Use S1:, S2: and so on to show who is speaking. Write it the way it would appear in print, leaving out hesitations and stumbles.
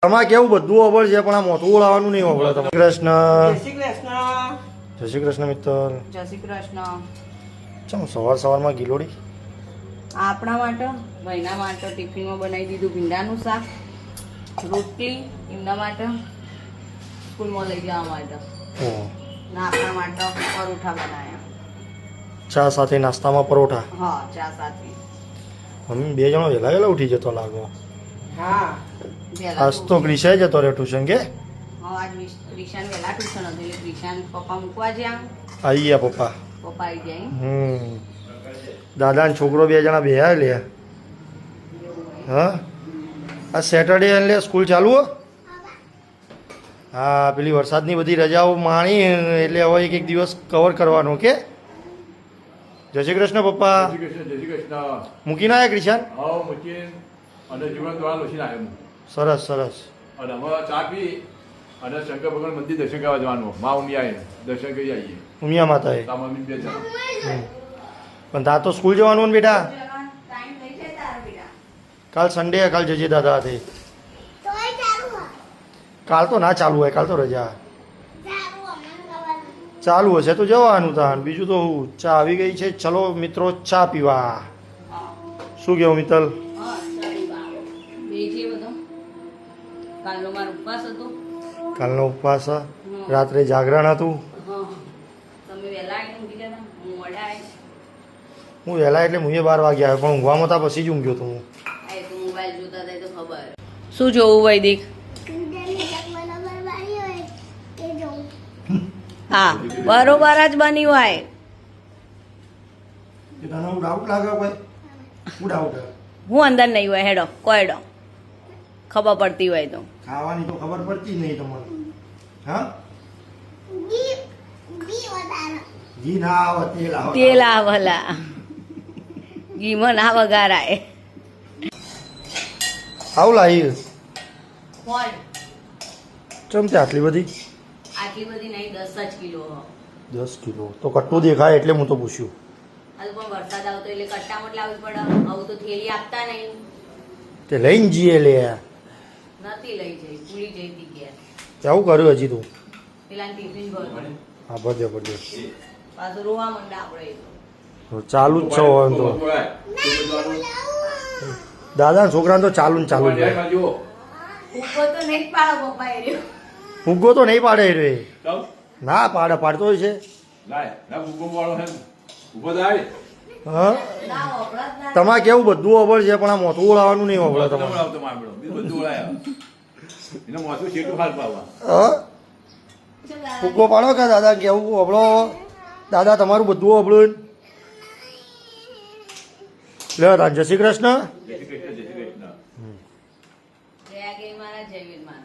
S1: તમારે કેવું બધું અવળ છે પણ આ મોટું ઓળાવાનું નહીં અવળે તમે કૃષ્ણ જય શ્રી કૃષ્ણ મિત્ર
S2: જય શ્રી કૃષ્ણ.
S1: ચમ સવારમાં ગિલોડી
S2: આપણા માટે ભાઈના માટે ટિફિનમાં બનાવી દીધું ભીંડાનું શાક, રોટલી એમના માટે સ્કૂલમાં લઈ જવા માટે, ને આપણા માટે પરોઠા બનાવ્યા.
S1: ચા સાથે નાસ્તામાં પરોઠા.
S2: હા, ચા સાથે.
S1: મમ્મી બે જણો વહેલા ઉઠી જતો લાગો.
S2: હા,
S1: આજ તો ક્રિશાએ જતો રહ્યો ટ્યુશન કે
S2: હા, આજ ક્રિશાન વહેલા ટ્યુશન હતું એટલે ક્રિશાન પપ્પા મૂકવા જ્યાં
S1: આવી ગયા પપ્પા.
S2: પપ્પા આવી જાય.
S1: દાદા ને છોકરો બે જણા બે લે. હા, આ સેટરડે એટલે સ્કૂલ ચાલુ હો. હા, પેલી વરસાદની બધી રજાઓ માણી એટલે હવે એક દિવસ કવર કરવાનો કે. જય શ્રી કૃષ્ણ પપ્પા.
S3: જય શ્રી કૃષ્ણ.
S1: મૂકીને આવ્યા ક્રિશાન?
S3: હા, મૂકીને અને જીવન દ્વારા લોસીને આવ્યો.
S1: સરસ સરસ.
S3: અને હવે ચા પી અને શંકર ભગવાન મંદિર દર્શન કરવા જવાનું. મા ઉમિયાએ દર્શન કરી આવીએ.
S1: ઉમિયા માતાએ.
S3: તા મમ્મી બે જણા.
S1: પણ તા તો સ્કૂલ જવાનું ને બેટા.
S2: ટાઈમ થઈ જાય તારા બેટા.
S1: કાલ સન્ડે કાલ જજે દાદા હાથે. કાલ તો ના ચાલુ હોય, કાલ તો રજા. ચાલુ હશે તો જવાનું તાન. બીજું તો હું ચા આવી ગઈ છે. ચલો મિત્રો ચા પીવા. શું કેવું મિત્તલ?
S2: હા, સારી વાત. બીજી બધું કાલનો મારો ઉપવાસ હતો.
S1: કાલનો ઉપવાસ, રાત્રે જાગરણ હતું.
S2: હા, તમે વહેલા આવીને ઊંઘી ગયા હતા, હું મોડા આવી.
S1: હું વહેલા એટલે હું 12 વાગે આવ્યો પણ ઊંઘવામાં તા પછી જ ઊંઘ્યો તો હું.
S2: આ તો મોબાઈલ જોતા હતા એ તો ખબર. શું જોવું વૈદિક? હા, બરોબર જ બન્યું હોય.
S1: તને ડાઉટ લાગે કોઈ? હું ડાઉટ?
S2: હું અંદર નહીં હોય, હેડો કોયડો ખબર પડતી હોય તો.
S1: ખાવાની તો ખબર પડતી જ નહીં તમને. હા, ઘી ના આવે તેલ આવે.
S2: તેલ આવલા ઘીમાં ના વગારાય.
S1: આવું લાવી
S2: કોણ
S1: ચમ તે આટલી બધી?
S2: આટલી બધી નહીં, 10 જ કિલો.
S1: 10 કિલો તો કટ્ટું દેખાય એટલે હું તો પૂછ્યું.
S2: હાલ પણ વરસાદ આવતો એટલે કટ્ટામાં લાવવી પડે. આવું તો થેલી આપતા નહીં.
S1: તે લઈને જઈએ લે.
S2: નથી લઈ જઈ, ભૂલી જઈ હતી ઘેર.
S1: આવું કર્યું હજી તું?
S2: પેલા ટિફિન ભરતું.
S1: હા, બધે બધે
S2: પાછું રોવા માંડા આપણે તો.
S1: ચાલુ જ છો હવે તો. દાદા છોકરાને તો ચાલુ ને ચાલુ જ હોય.
S2: ઉપર તો નહીં જ પાડો પપ્પા એ રહ્યો.
S1: ફુગ્ગો તો નહીં પાડે રે. ના પાડે, પાડતો હોય છે. હા,
S2: ના વપરાત ના.
S1: તમારે કેવું બધું અવળ છે પણ આ મોટું ઓળાવાનું નહીં અવળે તમારે. હા, ફુગ્ગો પાડો કે દાદા કેવું અવળો? દાદા તમારું બધું અવળું. લે જય શ્રી કૃષ્ણ.
S2: જયા ગઈ મારા જયવીર મારા.